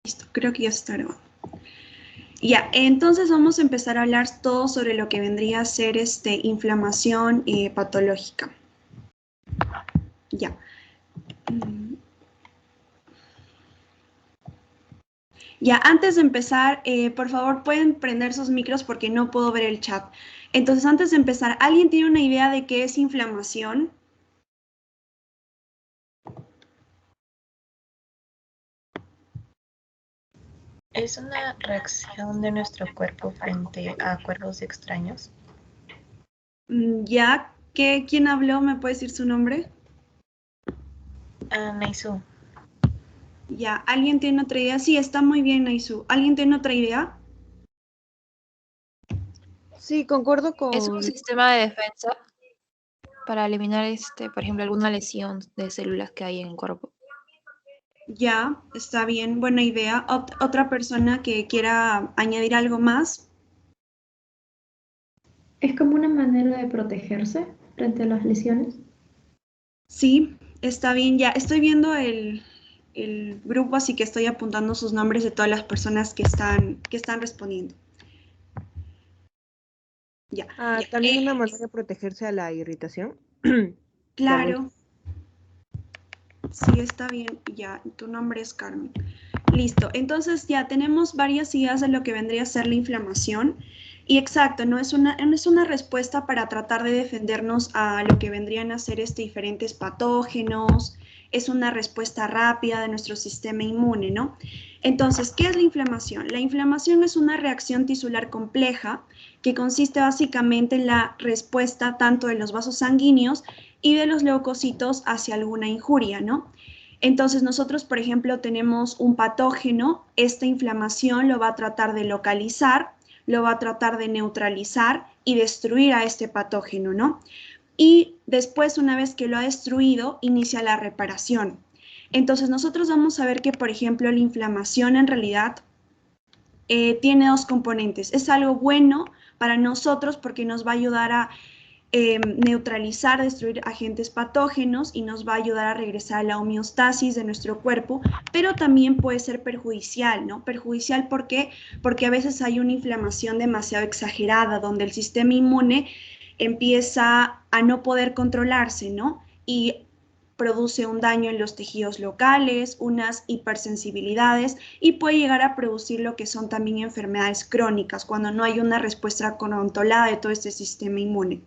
Listo, creo que ya está grabado. Ya, entonces vamos a empezar a hablar todo sobre lo que vendría a ser inflamación patológica. Ya. Ya, antes de empezar, por favor, pueden prender sus micros porque no puedo ver el chat. Entonces, antes de empezar, ¿alguien tiene una idea de qué es inflamación? ¿Es una reacción de nuestro cuerpo frente a cuerpos extraños? Ya, ¿quién habló? ¿Me puede decir su nombre? Naisu. Ya, ¿alguien tiene otra idea? Sí, está muy bien, Naisu. ¿Alguien tiene otra idea? Sí, concuerdo con... Es un sistema de defensa para eliminar, por ejemplo, alguna lesión de células que hay en el cuerpo. Ya, está bien, buena idea. ¿Otra persona que quiera añadir algo más? ¿Es como una manera de protegerse frente a las lesiones? Sí, está bien, ya. Estoy viendo el grupo, así que estoy apuntando sus nombres de todas las personas que están respondiendo. Ya. También una manera de protegerse a la irritación. Claro. Sí, está bien. Ya, tu nombre es Carmen. Listo. Entonces ya tenemos varias ideas de lo que vendría a ser la inflamación. Y exacto, no es una respuesta para tratar de defendernos a lo que vendrían a ser diferentes patógenos. Es una respuesta rápida de nuestro sistema inmune, ¿no? Entonces, ¿qué es la inflamación? La inflamación es una reacción tisular compleja que consiste básicamente en la respuesta tanto de los vasos sanguíneos y de los leucocitos hacia alguna injuria, ¿no? Entonces nosotros, por ejemplo, tenemos un patógeno, esta inflamación lo va a tratar de localizar, lo va a tratar de neutralizar y destruir a este patógeno, ¿no? Y después, una vez que lo ha destruido, inicia la reparación. Entonces nosotros vamos a ver que, por ejemplo, la inflamación en realidad tiene dos componentes. Es algo bueno para nosotros porque nos va a ayudar a neutralizar, destruir agentes patógenos y nos va a ayudar a regresar a la homeostasis de nuestro cuerpo, pero también puede ser perjudicial, ¿no? Perjudicial ¿por qué? Porque a veces hay una inflamación demasiado exagerada donde el sistema inmune empieza a no poder controlarse, ¿no? Y produce un daño en los tejidos locales, unas hipersensibilidades y puede llegar a producir lo que son también enfermedades crónicas cuando no hay una respuesta controlada de todo este sistema inmune.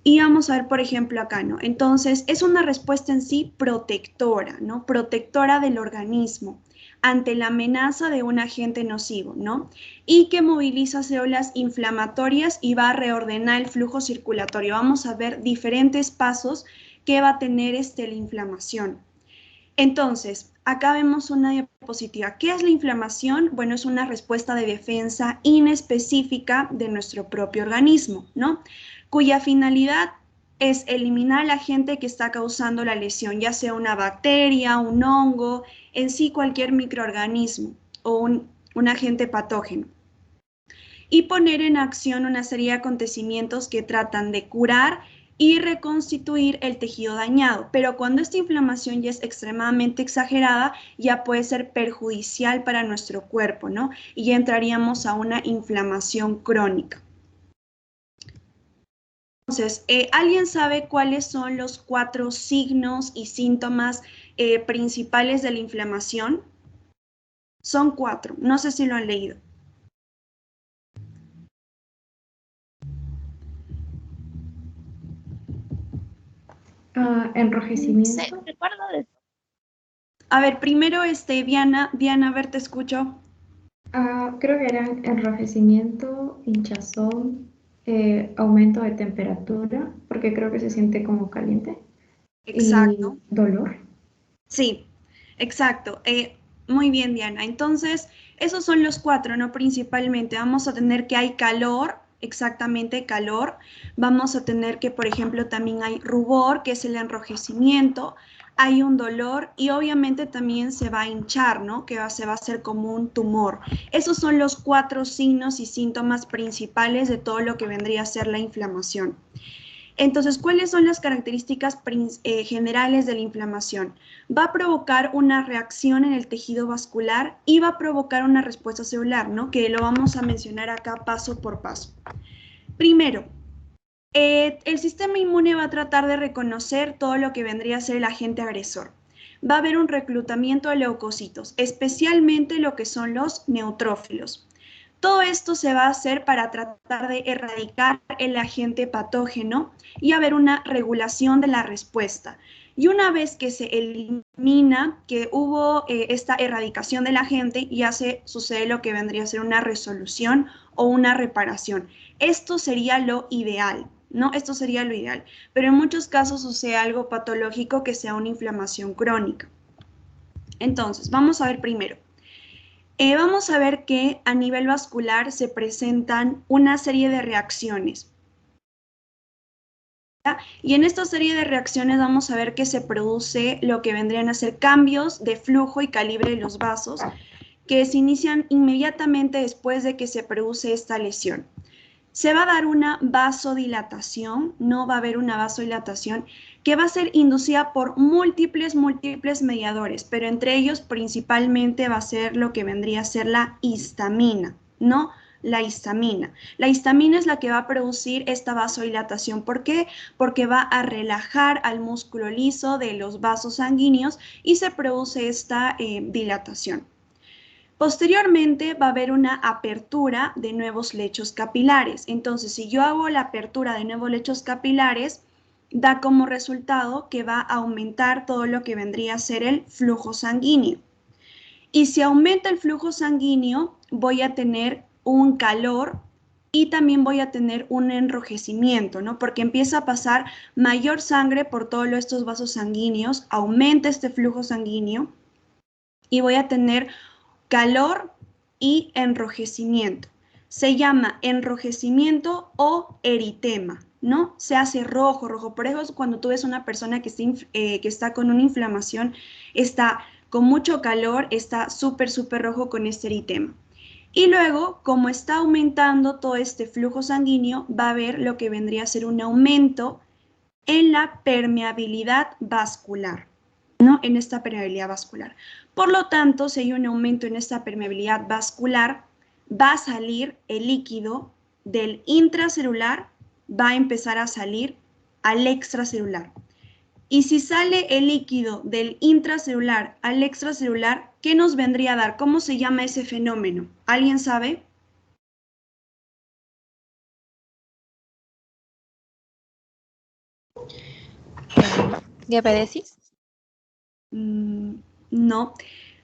Y vamos a ver, por ejemplo, acá, ¿no? Entonces, es una respuesta en sí protectora, ¿no? Protectora del organismo ante la amenaza de un agente nocivo, ¿no? Y que moviliza células inflamatorias y va a reordenar el flujo circulatorio. Vamos a ver diferentes pasos que va a tener la inflamación. Entonces, acá vemos una diapositiva. ¿Qué es la inflamación? Bueno, es una respuesta de defensa inespecífica de nuestro propio organismo, ¿no? Cuya finalidad es eliminar al agente que está causando la lesión, ya sea una bacteria, un hongo, en sí cualquier microorganismo o un agente patógeno. Y poner en acción una serie de acontecimientos que tratan de curar y reconstituir el tejido dañado. Pero cuando esta inflamación ya es extremadamente exagerada, ya puede ser perjudicial para nuestro cuerpo, ¿no? Y ya entraríamos a una inflamación crónica. Entonces, ¿alguien sabe cuáles son los 4 signos y síntomas principales de la inflamación? Son 4, no sé si lo han leído. Enrojecimiento. Sí, recuerdo de... A ver, primero, Diana, a ver, te escucho. Creo que eran enrojecimiento, hinchazón, aumento de temperatura, porque creo que se siente como caliente. Exacto. Y dolor. Sí, exacto. Muy bien, Diana. Entonces, esos son los 4, ¿no? Principalmente vamos a tener que hay calor, exactamente calor. Vamos a tener que, por ejemplo, también hay rubor, que es el enrojecimiento. Hay un dolor y obviamente también se va a hinchar, ¿no? Que se va a hacer como un tumor. Esos son los 4 signos y síntomas principales de todo lo que vendría a ser la inflamación. Entonces, ¿cuáles son las características generales de la inflamación? Va a provocar una reacción en el tejido vascular y va a provocar una respuesta celular, ¿no? Que lo vamos a mencionar acá paso por paso. Primero, el sistema inmune va a tratar de reconocer todo lo que vendría a ser el agente agresor. Va a haber un reclutamiento de leucocitos, especialmente lo que son los neutrófilos. Todo esto se va a hacer para tratar de erradicar el agente patógeno y haber una regulación de la respuesta. Y una vez que se elimina, que hubo esta erradicación del agente, ya sucede lo que vendría a ser una resolución o una reparación. Esto sería lo ideal, ¿no? Esto sería lo ideal. Pero en muchos casos sucede algo patológico que sea una inflamación crónica. Entonces, vamos a ver primero. Vamos a ver que a nivel vascular se presentan una serie de reacciones. Y en esta serie de reacciones vamos a ver que se produce lo que vendrían a ser cambios de flujo y calibre de los vasos que se inician inmediatamente después de que se produce esta lesión. Se va a dar una vasodilatación, no va a haber una vasodilatación que va a ser inducida por múltiples mediadores, pero entre ellos principalmente va a ser lo que vendría a ser la histamina, ¿no? La histamina. La histamina es la que va a producir esta vasodilatación. ¿Por qué? Porque va a relajar al músculo liso de los vasos sanguíneos y se produce esta dilatación. Posteriormente va a haber una apertura de nuevos lechos capilares. Entonces, si yo hago la apertura de nuevos lechos capilares, da como resultado que va a aumentar todo lo que vendría a ser el flujo sanguíneo. Y si aumenta el flujo sanguíneo, voy a tener un calor y también voy a tener un enrojecimiento, ¿no? Porque empieza a pasar mayor sangre por todos estos vasos sanguíneos, aumenta este flujo sanguíneo y voy a tener calor y enrojecimiento. Se llama enrojecimiento o eritema, ¿no? Se hace rojo. Por eso cuando tú ves una persona que está con una inflamación, está con mucho calor, está súper rojo con este eritema. Y luego, como está aumentando todo este flujo sanguíneo, va a haber lo que vendría a ser un aumento en la permeabilidad vascular, ¿no? En esta permeabilidad vascular. Por lo tanto, si hay un aumento en esta permeabilidad vascular, va a salir el líquido del intracelular, va a empezar a salir al extracelular. Y si sale el líquido del intracelular al extracelular, ¿qué nos vendría a dar? ¿Cómo se llama ese fenómeno? ¿Alguien sabe? ¿Diabetes? No.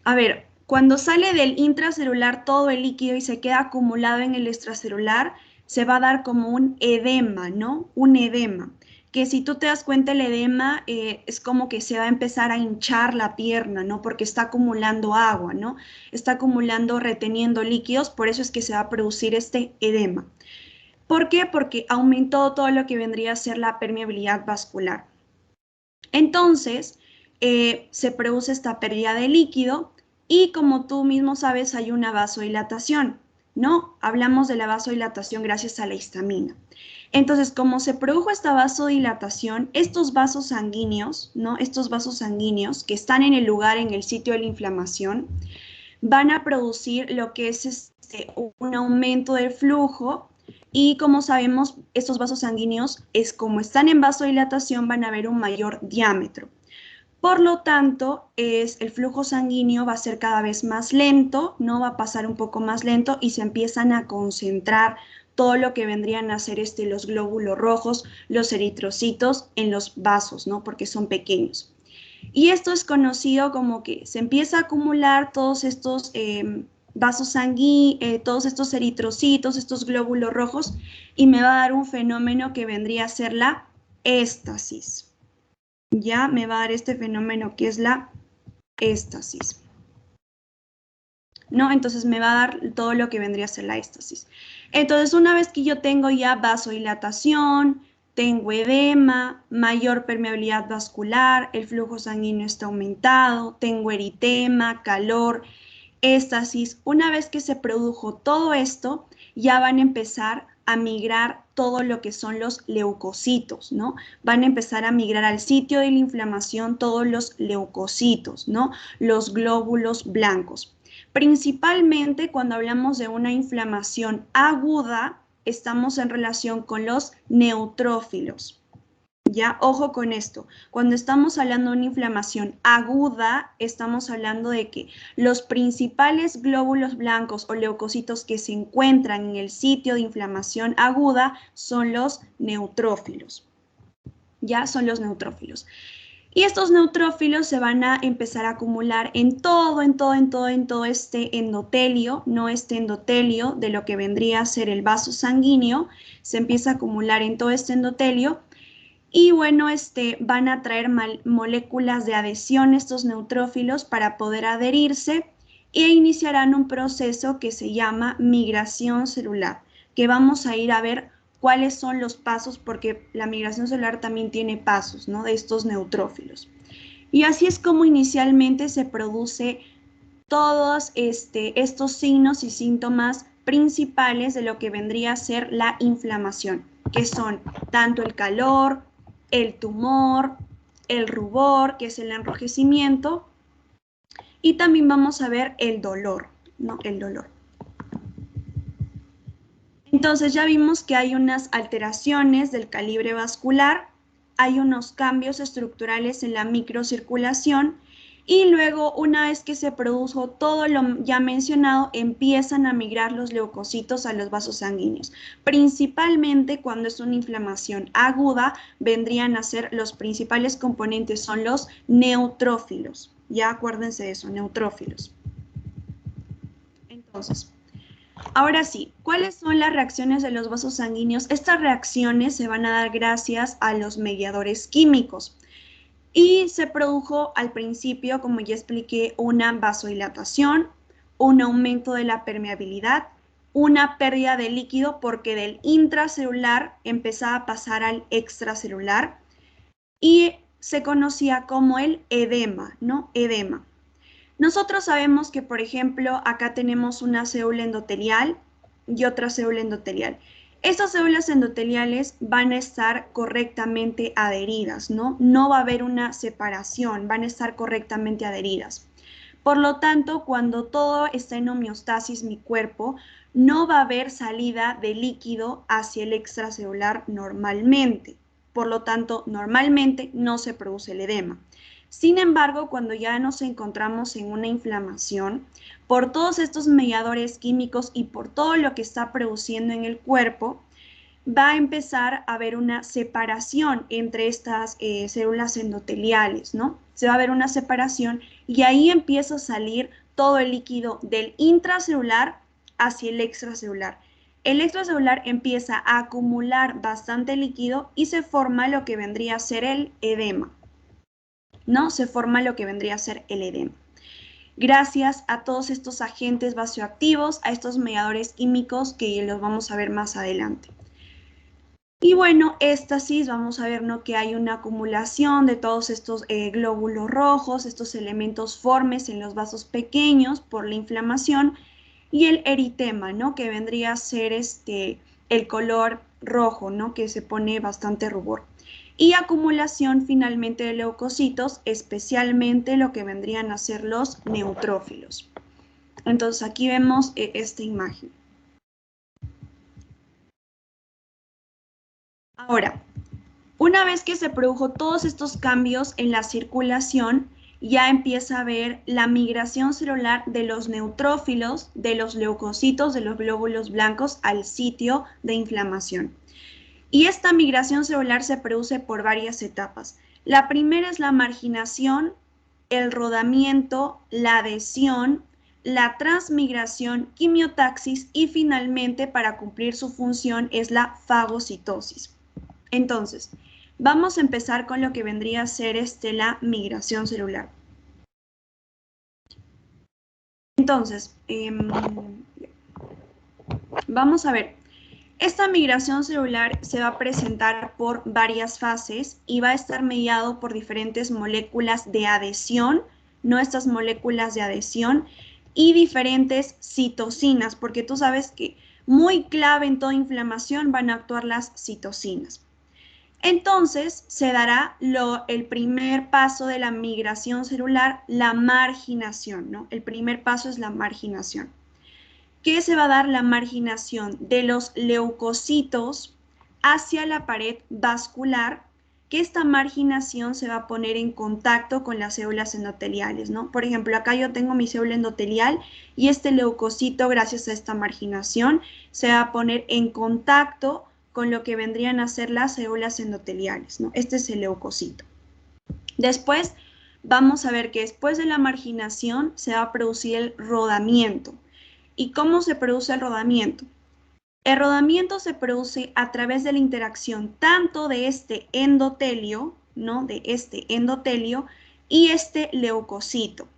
A ver, cuando sale del intracelular todo el líquido y se queda acumulado en el extracelular, se va a dar como un edema, ¿no? Un edema. Que si tú te das cuenta, el edema es como que se va a empezar a hinchar la pierna, ¿no? Porque está acumulando agua, ¿no? Está acumulando, reteniendo líquidos, por eso es que se va a producir este edema. ¿Por qué? Porque aumentó todo lo que vendría a ser la permeabilidad vascular. Entonces, se produce esta pérdida de líquido y como tú mismo sabes, hay una vasodilatación, ¿no? Hablamos de la vasodilatación gracias a la histamina. Entonces, como se produjo esta vasodilatación, estos vasos sanguíneos, ¿no? Estos vasos sanguíneos que están en el lugar, en el sitio de la inflamación, van a producir lo que es un aumento del flujo y como sabemos, estos vasos sanguíneos, como están en vasodilatación, van a haber un mayor diámetro. Por lo tanto, el flujo sanguíneo va a ser cada vez más lento, no va a pasar un poco más lento y se empiezan a concentrar todo lo que vendrían a ser los glóbulos rojos, los eritrocitos en los vasos, ¿no? Porque son pequeños. Y esto es conocido como que se empieza a acumular todos estos vasos sanguíneos, todos estos eritrocitos, estos glóbulos rojos, y me va a dar un fenómeno que vendría a ser la éstasis. Ya me va a dar este fenómeno que es la éstasis, ¿no? Entonces me va a dar todo lo que vendría a ser la éstasis. Entonces, una vez que yo tengo ya vasodilatación, tengo edema, mayor permeabilidad vascular, el flujo sanguíneo está aumentado, tengo eritema, calor, éstasis. Una vez que se produjo todo esto, ya van a empezar a migrar todo lo que son los leucocitos, ¿no? Van a empezar a migrar al sitio de la inflamación todos los leucocitos, ¿no? Los glóbulos blancos. Principalmente cuando hablamos de una inflamación aguda, estamos en relación con los neutrófilos. Ya, ojo con esto. Cuando estamos hablando de una inflamación aguda, estamos hablando de que los principales glóbulos blancos o leucocitos que se encuentran en el sitio de inflamación aguda son los neutrófilos. Ya, son los neutrófilos. Y estos neutrófilos se van a empezar a acumular en todo este endotelio, no este endotelio de lo que vendría a ser el vaso sanguíneo, se empieza a acumular en todo este endotelio. Y bueno, van a traer moléculas de adhesión estos neutrófilos para poder adherirse e iniciarán un proceso que se llama migración celular, que vamos a ir a ver cuáles son los pasos, porque la migración celular también tiene pasos, ¿no? De estos neutrófilos. Y así es como inicialmente se produce todos estos signos y síntomas principales de lo que vendría a ser la inflamación, que son tanto el calor, el tumor, el rubor, que es el enrojecimiento, y también vamos a ver el dolor, ¿no? El dolor. Entonces ya vimos que hay unas alteraciones del calibre vascular, hay unos cambios estructurales en la microcirculación, y luego, una vez que se produjo todo lo ya mencionado, empiezan a migrar los leucocitos a los vasos sanguíneos. Principalmente cuando es una inflamación aguda, vendrían a ser los principales componentes, son los neutrófilos. Ya acuérdense de eso, neutrófilos. Entonces, ahora sí, ¿cuáles son las reacciones de los vasos sanguíneos? Estas reacciones se van a dar gracias a los mediadores químicos. Y se produjo al principio, como ya expliqué, una vasodilatación, un aumento de la permeabilidad, una pérdida de líquido porque del intracelular empezaba a pasar al extracelular y se conocía como el edema, ¿no? Edema. Nosotros sabemos que, por ejemplo, acá tenemos una célula endotelial y otra célula endotelial. Estas células endoteliales van a estar correctamente adheridas, ¿no? No va a haber una separación, van a estar correctamente adheridas. Por lo tanto, cuando todo está en homeostasis, mi cuerpo, no va a haber salida de líquido hacia el extracelular normalmente. Por lo tanto, normalmente no se produce el edema. Sin embargo, cuando ya nos encontramos en una inflamación, por todos estos mediadores químicos y por todo lo que está produciendo en el cuerpo, va a empezar a haber una separación entre estas células endoteliales, ¿no? Se va a ver una separación y ahí empieza a salir todo el líquido del intracelular hacia el extracelular. El extracelular empieza a acumular bastante líquido y se forma lo que vendría a ser el edema, ¿no? Se forma lo que vendría a ser el edema. Gracias a todos estos agentes vasoactivos, a estos mediadores químicos que los vamos a ver más adelante. Y bueno, éstasis, vamos a ver, ¿no? Que hay una acumulación de todos estos glóbulos rojos, estos elementos formes en los vasos pequeños por la inflamación, y el eritema, ¿no? Que vendría a ser el color rojo, ¿no? Que se pone bastante rubor. Y acumulación finalmente de leucocitos, especialmente lo que vendrían a ser los neutrófilos. Entonces aquí vemos esta imagen. Ahora, una vez que se produjo todos estos cambios en la circulación, ya empieza a haber la migración celular de los neutrófilos, de los leucocitos, de los glóbulos blancos al sitio de inflamación. Y esta migración celular se produce por varias etapas. La primera es la marginación, el rodamiento, la adhesión, la transmigración, quimiotaxis y finalmente, para cumplir su función, es la fagocitosis. Entonces, vamos a empezar con lo que vendría a ser la migración celular. Entonces, vamos a ver. Esta migración celular se va a presentar por varias fases y va a estar mediado por diferentes moléculas de adhesión, no estas moléculas de adhesión, y diferentes citocinas, porque tú sabes que muy clave en toda inflamación van a actuar las citocinas. Entonces se dará el primer paso de la migración celular, la marginación, ¿no? El primer paso es la marginación. ¿Qué se va a dar? La marginación de los leucocitos hacia la pared vascular, que esta marginación se va a poner en contacto con las células endoteliales, ¿no? Por ejemplo, acá yo tengo mi célula endotelial y este leucocito, gracias a esta marginación, se va a poner en contacto con lo que vendrían a ser las células endoteliales, ¿no? Este es el leucocito. Después vamos a ver que después de la marginación se va a producir el rodamiento. ¿Y cómo se produce el rodamiento? El rodamiento se produce a través de la interacción tanto de este endotelio, ¿no? De este endotelio y este leucocito,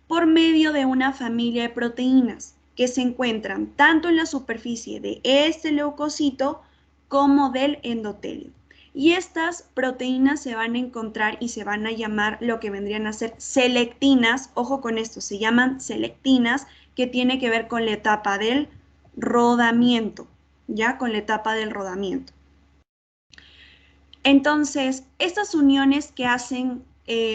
por medio de una familia de proteínas que se encuentran tanto en la superficie de este leucocito como del endotelio. Y estas proteínas se van a encontrar y se van a llamar lo que vendrían a ser selectinas. Ojo con esto, se llaman selectinas, que tiene que ver con la etapa del rodamiento, ¿ya? Con la etapa del rodamiento. Entonces, estas uniones que hacen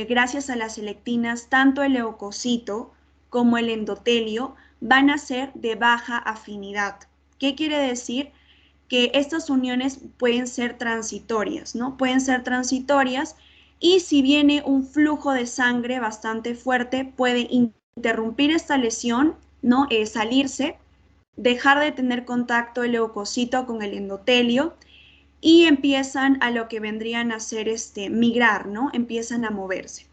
gracias a las selectinas, tanto el leucocito como el endotelio, van a ser de baja afinidad. ¿Qué quiere decir? Que estas uniones pueden ser transitorias, ¿no? Pueden ser transitorias y si viene un flujo de sangre bastante fuerte, puede interrumpir esta lesión, ¿no? Salirse, dejar de tener contacto el leucocito con el endotelio y empiezan a lo que vendrían a ser migrar, ¿no? Empiezan a moverse.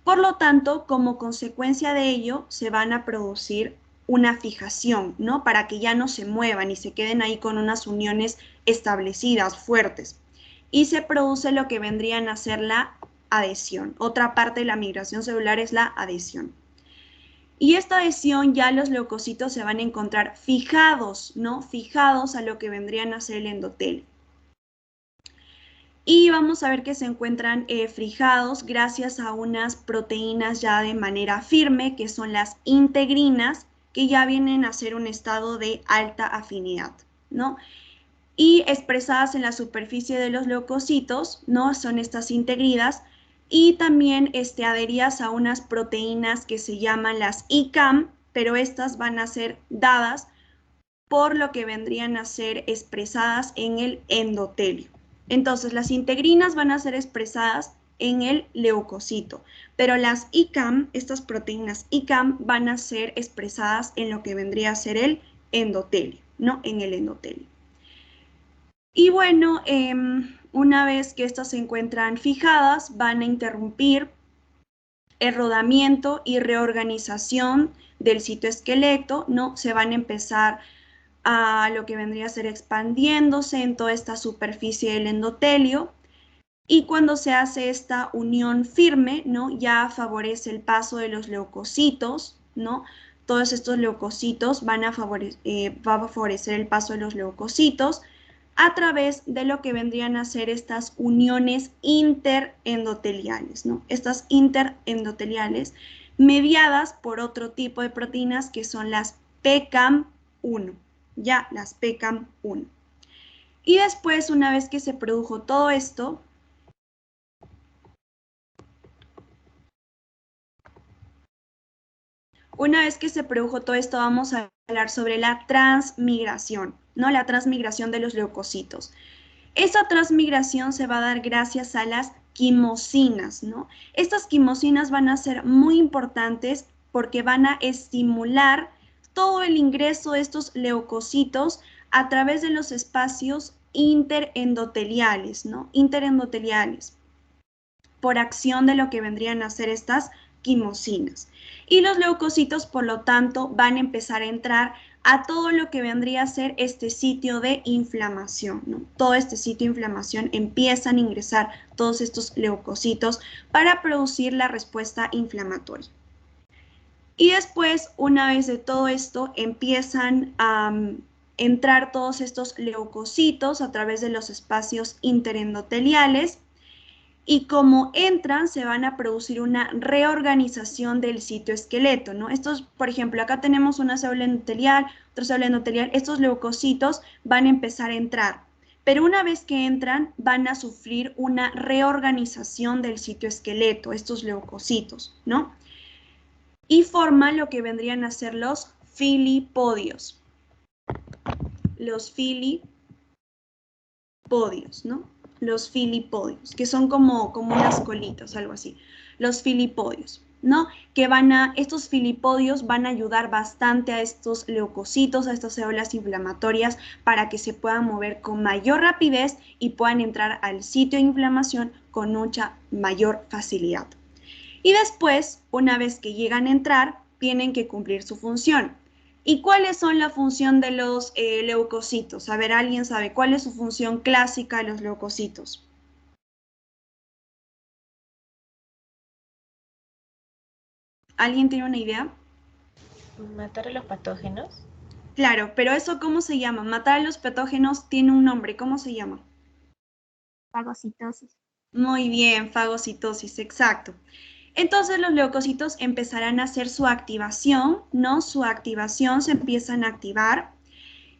Por lo tanto, como consecuencia de ello, se van a producir una fijación, ¿no? Para que ya no se muevan y se queden ahí con unas uniones establecidas, fuertes. Y se produce lo que vendrían a ser la adhesión. Otra parte de la migración celular es la adhesión. Y esta adhesión ya los leucocitos se van a encontrar fijados, ¿no? Fijados a lo que vendrían a ser el endotelio. Y vamos a ver que se encuentran fijados gracias a unas proteínas ya de manera firme, que son las integrinas, que ya vienen a ser un estado de alta afinidad, ¿no? Y expresadas en la superficie de los leucocitos, ¿no? Son estas integridas, y también adheridas a unas proteínas que se llaman las ICAM, pero estas van a ser dadas por lo que vendrían a ser expresadas en el endotelio. Entonces, las integrinas van a ser expresadas en el leucocito, pero las ICAM, estas proteínas ICAM, van a ser expresadas en lo que vendría a ser el endotelio, ¿no? En el endotelio. Y bueno, una vez que estas se encuentran fijadas, van a interrumpir el rodamiento y reorganización del citoesqueleto, ¿no? Se van a empezar a lo que vendría a ser expandiéndose en toda esta superficie del endotelio, y cuando se hace esta unión firme, ¿no? Ya favorece el paso de los leucocitos, ¿no? Todos estos leucocitos va a favorecer el paso de los leucocitos a través de lo que vendrían a ser estas uniones interendoteliales, ¿no? Estas interendoteliales mediadas por otro tipo de proteínas que son las PCAM1. Ya las PCAM1. Y después, una vez que se produjo todo esto, vamos a hablar sobre la transmigración, ¿no? La transmigración de los leucocitos. Esa transmigración se va a dar gracias a las quimosinas, ¿no? Estas quimosinas van a ser muy importantes porque van a estimular todo el ingreso de estos leucocitos a través de los espacios interendoteliales, ¿no? Interendoteliales, por acción de lo que vendrían a ser estas quimosinas. Y los leucocitos, por lo tanto, van a empezar a entrar a todo lo que vendría a ser este sitio de inflamación, ¿no? Todo este sitio de inflamación empiezan a ingresar todos estos leucocitos para producir la respuesta inflamatoria. Y después, una vez de todo esto, empiezan a entrar todos estos leucocitos a través de los espacios interendoteliales y como entran se van a producir una reorganización del citoesqueleto, ¿no? Estos, por ejemplo, acá tenemos una célula endotelial, otra célula endotelial, estos leucocitos van a empezar a entrar, pero una vez que entran van a sufrir una reorganización del citoesqueleto, estos leucocitos, ¿no? Y forman lo que vendrían a ser los filipodios. Los filipodios, ¿no? Los filipodios, que son como unas colitas, algo así. Los filipodios, ¿no? Estos filipodios van a ayudar bastante a estos leucocitos, a estas células inflamatorias, para que se puedan mover con mayor rapidez y puedan entrar al sitio de inflamación con mucha mayor facilidad. Y después, una vez que llegan a entrar, tienen que cumplir su función. ¿Y cuáles son la función de los leucocitos? A ver, ¿alguien sabe cuál es su función clásica de los leucocitos? ¿Alguien tiene una idea? Matar a los patógenos. Claro, pero ¿eso cómo se llama? Matar a los patógenos tiene un nombre, ¿cómo se llama? Fagocitosis. Muy bien, fagocitosis, exacto. Entonces los leucocitos empezarán a hacer su activación, ¿no? Su activación se empiezan a activar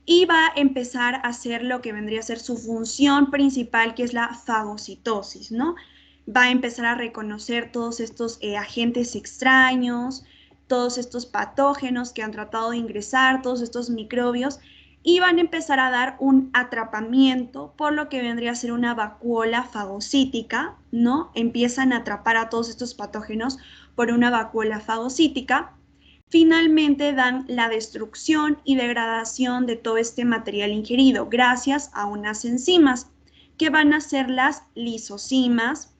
y va a empezar a hacer lo que vendría a ser su función principal, que es la fagocitosis, ¿no? Va a empezar a reconocer todos estos agentes extraños, todos estos patógenos que han tratado de ingresar, todos estos microbios, y van a empezar a dar un atrapamiento por lo que vendría a ser una vacuola fagocítica, ¿no? Empiezan a atrapar a todos estos patógenos por una vacuola fagocítica. Finalmente dan la destrucción y degradación de todo este material ingerido gracias a unas enzimas que van a ser las lisocimas,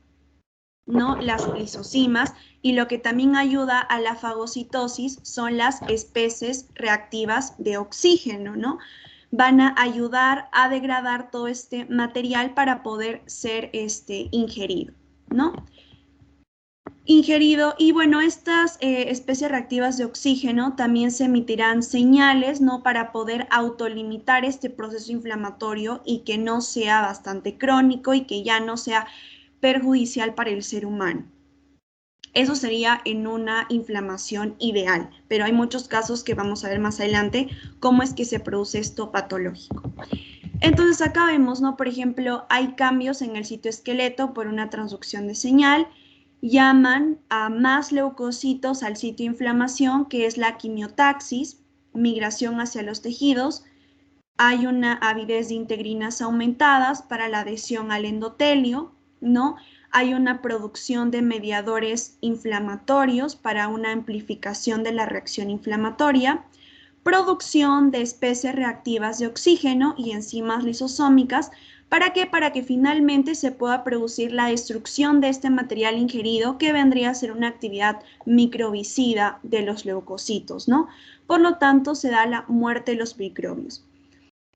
¿no? Las lisocimas, y lo que también ayuda a la fagocitosis son las especies reactivas de oxígeno, ¿no? Van a ayudar a degradar todo este material para poder ser ingerido, ¿no? Y bueno, estas especies reactivas de oxígeno también se emitirán señales, ¿no? Para poder autolimitar este proceso inflamatorio y que no sea bastante crónico y que ya no sea perjudicial para el ser humano. Eso sería en una inflamación ideal, pero hay muchos casos que vamos a ver más adelante cómo es que se produce esto patológico. Entonces acá vemos, ¿no? Por ejemplo, hay cambios en el citoesqueleto por una transducción de señal, llaman a más leucocitos al sitio de inflamación, que es la quimiotaxis, migración hacia los tejidos. Hay una avidez de integrinas aumentadas para la adhesión al endotelio, ¿no? Hay una producción de mediadores inflamatorios para una amplificación de la reacción inflamatoria, producción de especies reactivas de oxígeno y enzimas lisosómicas. ¿Para qué? Para que finalmente se pueda producir la destrucción de este material ingerido, que vendría a ser una actividad microbicida de los leucocitos, ¿no? Por lo tanto, se da la muerte de los microbios.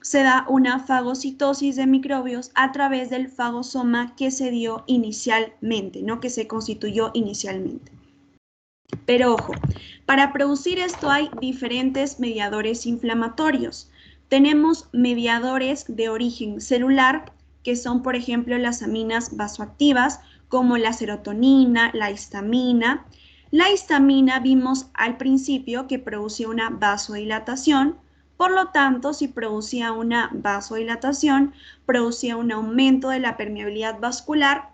Se da una fagocitosis de microbios a través del fagosoma que se dio inicialmente, ¿no? Que se constituyó inicialmente. Pero ojo, para producir esto hay diferentes mediadores inflamatorios. Tenemos mediadores de origen celular, que son, por ejemplo, las aminas vasoactivas, como la serotonina, la histamina. La histamina vimos al principio que producía una vasodilatación. Por lo tanto, si producía una vasodilatación, producía un aumento de la permeabilidad vascular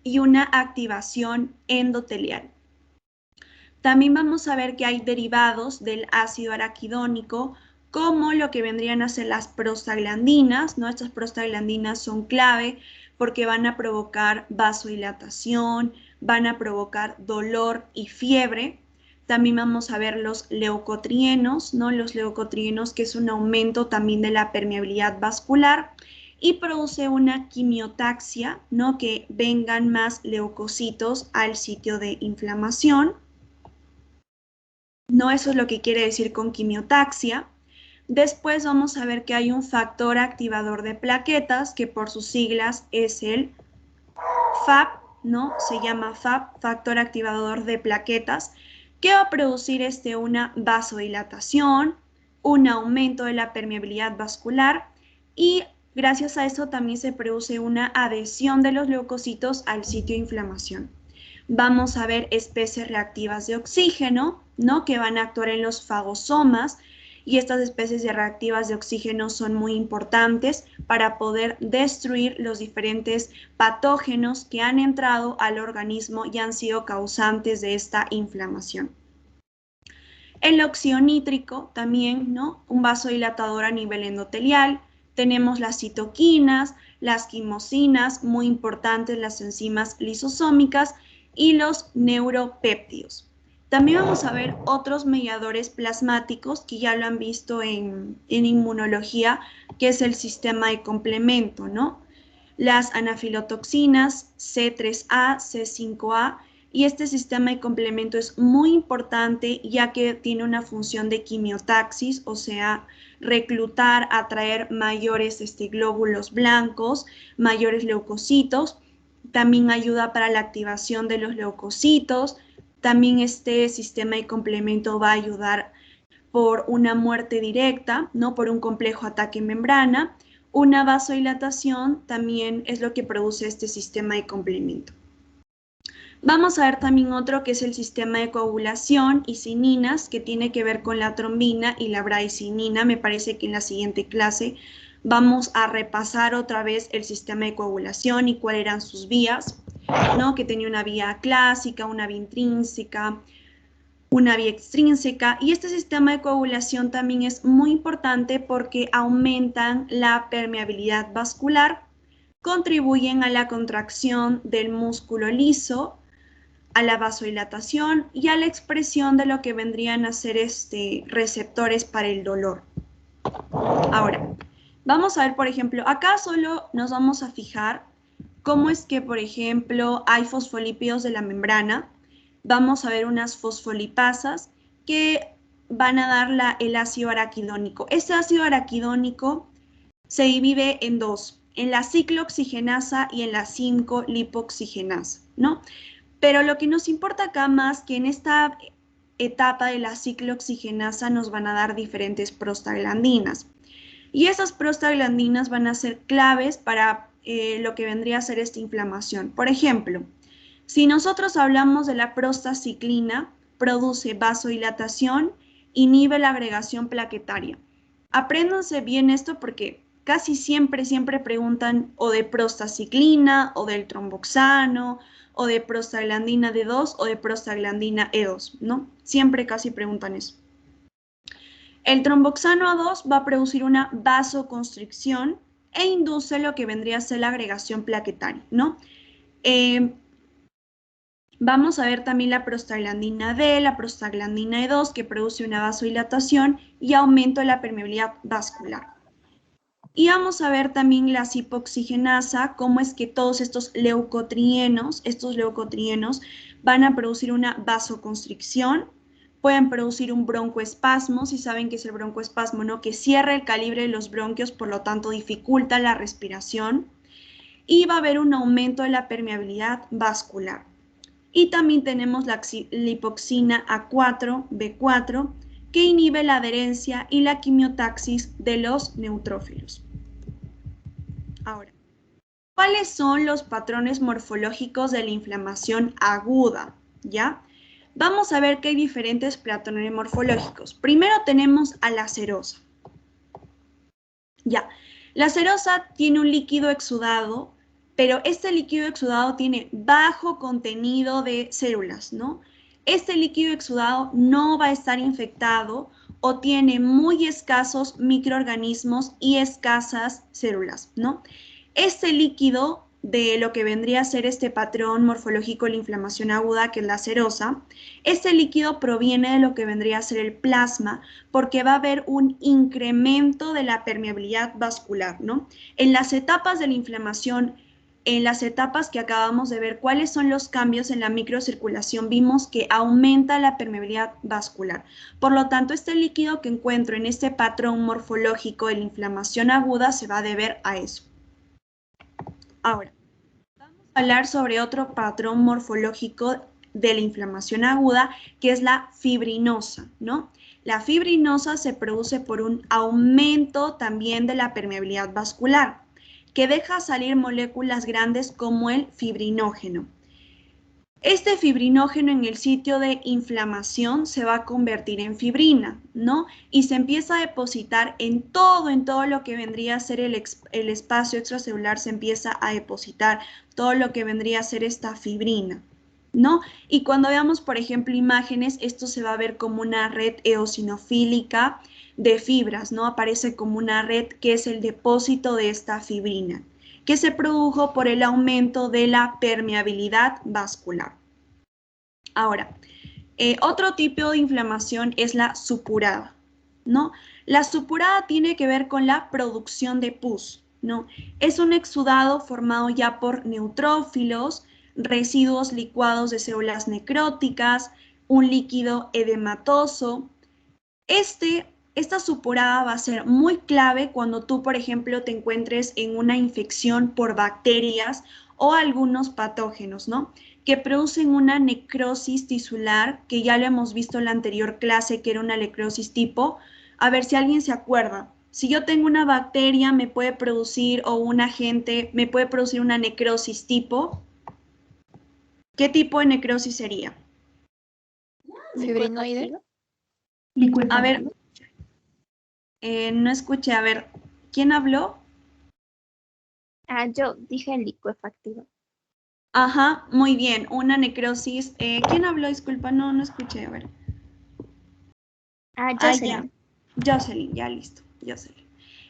y una activación endotelial. También vamos a ver que hay derivados del ácido araquidónico, como lo que vendrían a ser las prostaglandinas, ¿no? Estas prostaglandinas son clave porque van a provocar vasodilatación, van a provocar dolor y fiebre. También vamos a ver los leucotrienos, ¿no? Los leucotrienos, que es un aumento también de la permeabilidad vascular y produce una quimiotaxia, ¿no? Que vengan más leucocitos al sitio de inflamación. No, eso es lo que quiere decir con quimiotaxia. Después vamos a ver que hay un factor activador de plaquetas, que por sus siglas es el FAP, ¿no? Se llama FAP, factor activador de plaquetas, que va a producir una vasodilatación, un aumento de la permeabilidad vascular y gracias a eso también se produce una adhesión de los leucocitos al sitio de inflamación. Vamos a ver especies reactivas de oxígeno, ¿no? Que van a actuar en los fagosomas, y estas especies reactivas de oxígeno son muy importantes para poder destruir los diferentes patógenos que han entrado al organismo y han sido causantes de esta inflamación. El óxido nítrico también, ¿no? Un vasodilatador a nivel endotelial. Tenemos las citoquinas, las quimosinas, muy importantes las enzimas lisosómicas, y los neuropéptidos. También vamos a ver otros mediadores plasmáticos que ya lo han visto en inmunología, que es el sistema de complemento, ¿no? Las anafilotoxinas C3A, C5A, y este sistema de complemento es muy importante ya que tiene una función de quimiotaxis, o sea, reclutar, atraer mayores glóbulos blancos, mayores leucocitos. También ayuda para la activación de los leucocitos. También este sistema de complemento va a ayudar por una muerte directa, ¿no? Por un complejo ataque en membrana. Una vasodilatación también es lo que produce este sistema de complemento. Vamos a ver también otro que es el sistema de coagulación y cininas, que tiene que ver con la trombina y la bradicininina. Me parece que en la siguiente clase vamos a repasar otra vez el sistema de coagulación y cuáles eran sus vías, ¿no? Que tenía una vía clásica, una vía intrínseca, una vía extrínseca, y este sistema de coagulación también es muy importante porque aumentan la permeabilidad vascular, contribuyen a la contracción del músculo liso, a la vasodilatación y a la expresión de lo que vendrían a ser receptores para el dolor. Ahora, vamos a ver, por ejemplo, acá solo nos vamos a fijar cómo es que, por ejemplo, hay fosfolípidos de la membrana. Vamos a ver unas fosfolipasas que van a dar el ácido araquidónico. Este ácido araquidónico se divide en dos, en la ciclooxigenasa y en la 5-lipoxigenasa, ¿no? Pero lo que nos importa acá más que en esta etapa de la ciclooxigenasa nos van a dar diferentes prostaglandinas. Y esas prostaglandinas van a ser claves para lo que vendría a ser esta inflamación. Por ejemplo, si nosotros hablamos de la prostaciclina, produce vasodilatación, inhibe la agregación plaquetaria. Apréndanse bien esto porque casi siempre preguntan o de prostaciclina o del tromboxano o de prostaglandina D2 o de prostaglandina E2, ¿no? Siempre casi preguntan eso. El tromboxano A2 va a producir una vasoconstricción e induce lo que vendría a ser la agregación plaquetaria, ¿no? Vamos a ver también la prostaglandina D, la prostaglandina E2, que produce una vasodilatación y aumento de la permeabilidad vascular. Y vamos a ver también la cipoxigenasa, cómo es que todos estos leucotrienos van a producir una vasoconstricción, pueden producir un broncoespasmo, si saben qué es el broncoespasmo, ¿no? Que cierra el calibre de los bronquios, por lo tanto dificulta la respiración, y va a haber un aumento de la permeabilidad vascular. Y también tenemos la lipoxina A4, B4, que inhibe la adherencia y la quimiotaxis de los neutrófilos. Ahora, ¿cuáles son los patrones morfológicos de la inflamación aguda? ¿Ya? Vamos a ver que hay diferentes patrones morfológicos. Primero tenemos a la serosa. Ya, la serosa tiene un líquido exudado, pero este líquido exudado tiene bajo contenido de células, ¿no? Este líquido exudado no va a estar infectado o tiene muy escasos microorganismos y escasas células, ¿no? Este líquido de lo que vendría a ser este patrón morfológico de la inflamación aguda, que es la serosa, este líquido proviene de lo que vendría a ser el plasma, porque va a haber un incremento de la permeabilidad vascular, ¿no? En las etapas de la inflamación, en las etapas que acabamos de ver, cuáles son los cambios en la microcirculación, vimos que aumenta la permeabilidad vascular. Por lo tanto, este líquido que encuentro en este patrón morfológico de la inflamación aguda se va a deber a eso. Ahora, vamos a hablar sobre otro patrón morfológico de la inflamación aguda, que es la fibrinosa, ¿no? La fibrinosa se produce por un aumento también de la permeabilidad vascular. que deja salir moléculas grandes como el fibrinógeno. Este fibrinógeno en el sitio de inflamación se va a convertir en fibrina, ¿no? Y se empieza a depositar en todo lo que vendría a ser el espacio extracelular, se empieza a depositar todo lo que vendría a ser esta fibrina, ¿no? Y cuando veamos, por ejemplo, imágenes, esto se va a ver como una red eosinofílica de fibras, ¿no? Aparece como una red que es el depósito de esta fibrina, que se produjo por el aumento de la permeabilidad vascular. Ahora, otro tipo de inflamación es la supurada, ¿no? La supurada tiene que ver con la producción de pus, ¿no? Es un exudado formado ya por neutrófilos, residuos licuados de células necróticas, un líquido edematoso. Esta supurada va a ser muy clave cuando tú, por ejemplo, te encuentres en una infección por bacterias o algunos patógenos, ¿no? Que producen una necrosis tisular, que ya lo hemos visto en la anterior clase, que era una necrosis tipo. A ver si alguien se acuerda. Si yo tengo una bacteria, me puede producir, o un agente, me puede producir una necrosis tipo. ¿Qué tipo de necrosis sería? Fibrinoide. A ver, no escuché, a ver, ¿quién habló? Yo dije licuefactivo. Ajá, muy bien, una necrosis. ¿Quién habló? Disculpa, no escuché, a ver. Jocelyn. Ya, Jocelyn, ya listo, Jocelyn.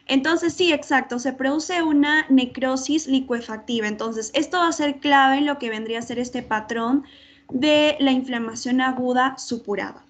Entonces, sí, exacto, se produce una necrosis licuefactiva. Entonces, esto va a ser clave en lo que vendría a ser este patrón de la inflamación aguda supurada.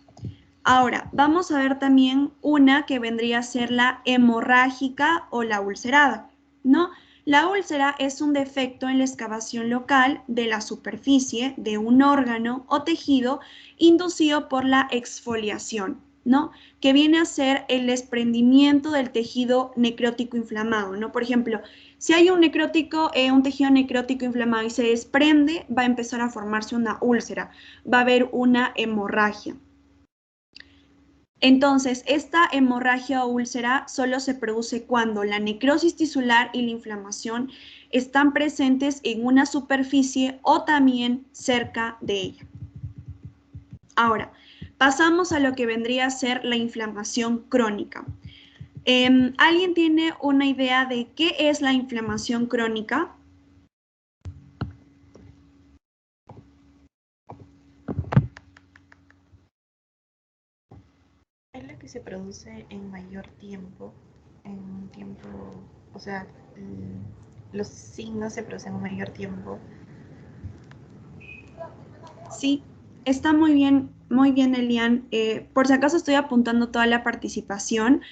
Ahora, vamos a ver también una que vendría a ser la hemorrágica o la ulcerada, ¿no? La úlcera es un defecto en la excavación local de la superficie de un órgano o tejido inducido por la exfoliación, ¿no? Que viene a ser el desprendimiento del tejido necrótico inflamado, ¿no? Por ejemplo, si hay un tejido necrótico inflamado y se desprende, va a empezar a formarse una úlcera, va a haber una hemorragia. Entonces, esta hemorragia o úlcera solo se produce cuando la necrosis tisular y la inflamación están presentes en una superficie o también cerca de ella. Ahora, pasamos a lo que vendría a ser la inflamación crónica. ¿Alguien tiene una idea de qué es la inflamación crónica? Es la que se produce en mayor tiempo, en un tiempo, o sea, los signos se producen en mayor tiempo. Sí, está muy bien, Elian. Por si acaso estoy apuntando toda la participación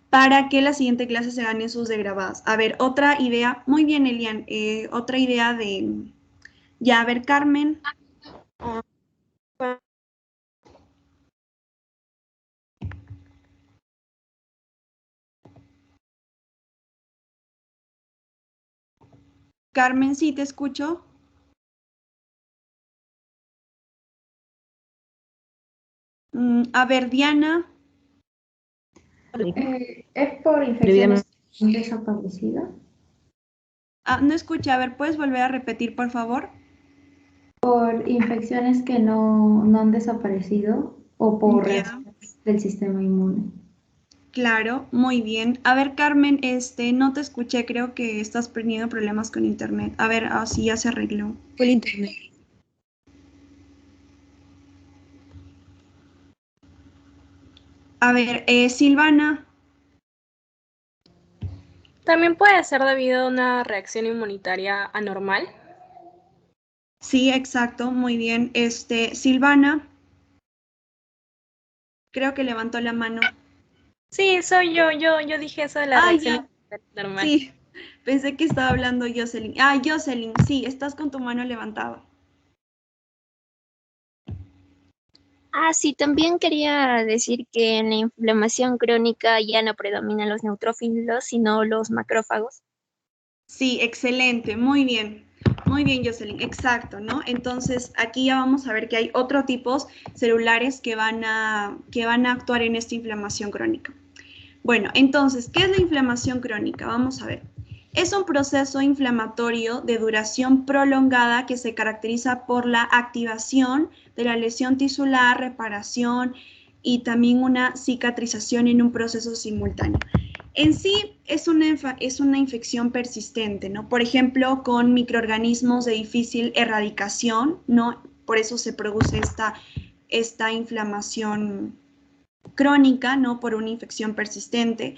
para que la siguiente clase se ganen sus de grabadas. A ver, otra idea. Muy bien, Elian. Otra idea de... Ya, a ver, Carmen. Carmen, sí, te escucho. A ver, Diana. ¿Es por infecciones que han desaparecido? No escuché. A ver, ¿puedes volver a repetir, por favor? ¿Por infecciones que no han desaparecido o por Ya. reacciones del sistema inmune? Claro, muy bien. A ver, Carmen, no te escuché, creo que estás teniendo problemas con internet. A ver, sí, ya se arregló. Fue el internet. A ver, Silvana. También puede ser debido a una reacción inmunitaria anormal. Sí, exacto, muy bien. Silvana. Creo que levantó la mano. Sí, soy yo dije eso de la reacción Ya. normal. Sí, pensé que estaba hablando Jocelyn. Jocelyn, sí, estás con tu mano levantada. Sí, también quería decir que en la inflamación crónica ya no predominan los neutrófilos, sino los macrófagos. Sí, excelente, muy bien. Muy bien, Jocelyn, exacto, ¿no? Entonces, aquí ya vamos a ver que hay otros tipos celulares que van a actuar en esta inflamación crónica. Bueno, entonces, ¿qué es la inflamación crónica? Vamos a ver. Es un proceso inflamatorio de duración prolongada que se caracteriza por la activación de la lesión tisular, reparación y también una cicatrización en un proceso simultáneo. En sí es una infección persistente, ¿no? Por ejemplo, con microorganismos de difícil erradicación, ¿no? Por eso se produce esta inflamación crónica, ¿no? Por una infección persistente,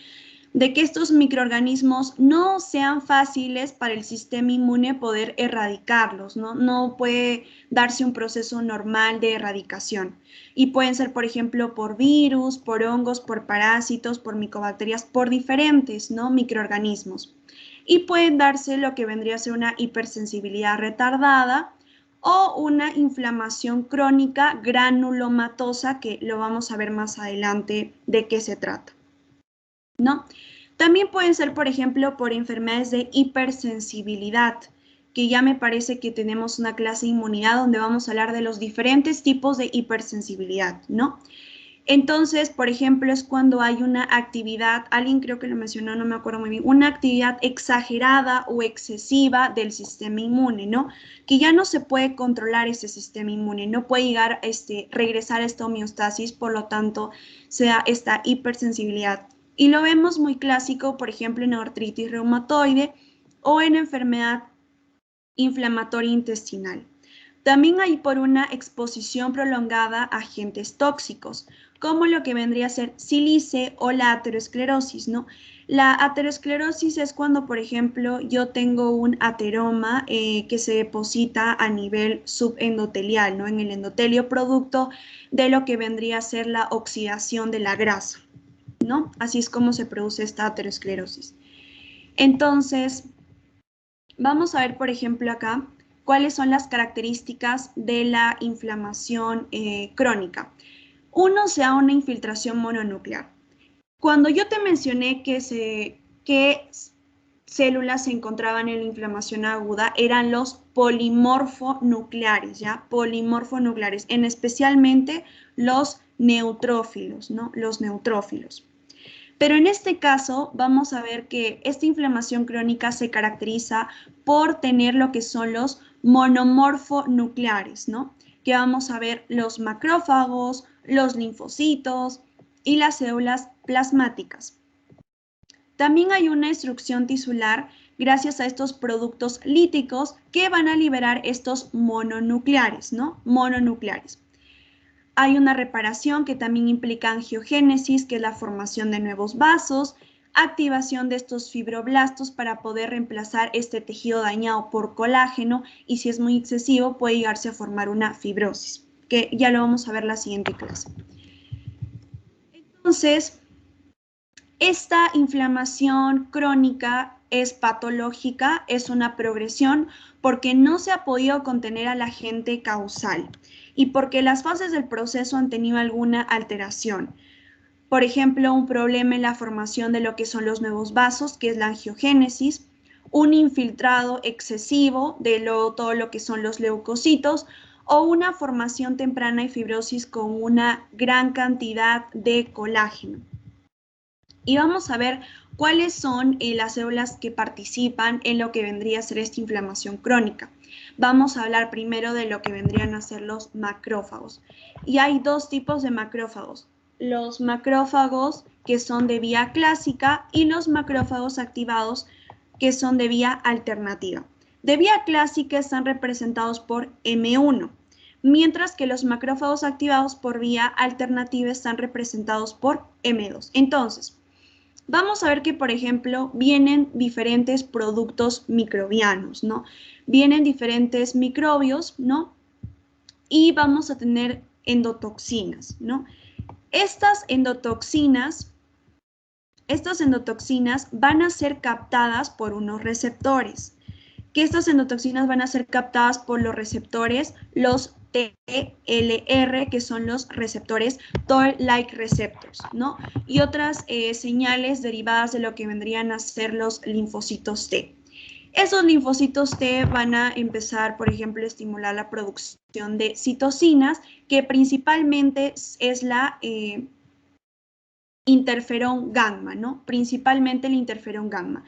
de que estos microorganismos no sean fáciles para el sistema inmune poder erradicarlos, ¿no? No puede darse un proceso normal de erradicación. Y pueden ser, por ejemplo, por virus, por hongos, por parásitos, por micobacterias, por diferentes, ¿no? Microorganismos. Y pueden darse lo que vendría a ser una hipersensibilidad retardada o una inflamación crónica granulomatosa, que lo vamos a ver más adelante de qué se trata, ¿no? También pueden ser, por ejemplo, por enfermedades de hipersensibilidad, que ya me parece que tenemos una clase de inmunidad donde vamos a hablar de los diferentes tipos de hipersensibilidad, ¿no? Entonces, por ejemplo, es cuando hay una actividad, alguien creo que lo mencionó, no me acuerdo muy bien, una actividad exagerada o excesiva del sistema inmune, ¿no? Que ya no se puede controlar ese sistema inmune, no puede llegar a regresar a esta homeostasis, por lo tanto, se da esta hipersensibilidad. Y lo vemos muy clásico, por ejemplo, en artritis reumatoide o en enfermedad inflamatoria intestinal. También hay por una exposición prolongada a agentes tóxicos, como lo que vendría a ser sílice o la aterosclerosis, ¿no? La aterosclerosis es cuando, por ejemplo, yo tengo un ateroma que se deposita a nivel subendotelial, ¿no? En el endotelio, producto de lo que vendría a ser la oxidación de la grasa, ¿no? Así es como se produce esta aterosclerosis. Entonces, vamos a ver, por ejemplo, acá, cuáles son las características de la inflamación crónica. Uno, sea una infiltración mononuclear. Cuando yo te mencioné que células se encontraban en la inflamación aguda, eran los polimorfonucleares, ¿ya? Polimorfonucleares, en especialmente los neutrófilos, ¿no? Los neutrófilos. Pero en este caso vamos a ver que esta inflamación crónica se caracteriza por tener lo que son los monomorfonucleares, ¿no? Que vamos a ver los macrófagos, los linfocitos y las células plasmáticas. También hay una destrucción tisular gracias a estos productos líticos que van a liberar estos mononucleares, ¿no? Mononucleares. Hay una reparación que también implica angiogénesis, que es la formación de nuevos vasos, activación de estos fibroblastos para poder reemplazar este tejido dañado por colágeno, y si es muy excesivo puede llegarse a formar una fibrosis, que ya lo vamos a ver en la siguiente clase. Entonces, esta inflamación crónica es patológica, es una progresión porque no se ha podido contener al agente causal y porque las fases del proceso han tenido alguna alteración. Por ejemplo, un problema en la formación de lo que son los nuevos vasos, que es la angiogénesis, un infiltrado excesivo de todo lo que son los leucocitos, o una formación temprana de fibrosis con una gran cantidad de colágeno. Y vamos a ver cuáles son las células que participan en lo que vendría a ser esta inflamación crónica. Vamos a hablar primero de lo que vendrían a ser los macrófagos. Y hay dos tipos de macrófagos. Los macrófagos que son de vía clásica y los macrófagos activados que son de vía alternativa. De vía clásica están representados por M1, mientras que los macrófagos activados por vía alternativa están representados por M2. Entonces, vamos a ver que, por ejemplo, vienen diferentes productos microbianos, ¿no? Vienen diferentes microbios, ¿no? Y vamos a tener endotoxinas, ¿no? Estas endotoxinas van a ser captadas por unos receptores. Que estas endotoxinas van a ser captadas por los receptores, los TLR, que son los receptores Toll-like receptors, ¿no? Y otras señales derivadas de lo que vendrían a ser los linfocitos T. Esos linfocitos T van a empezar, por ejemplo, a estimular la producción de citocinas, que principalmente es interferón gamma, ¿no? Principalmente el interferón gamma.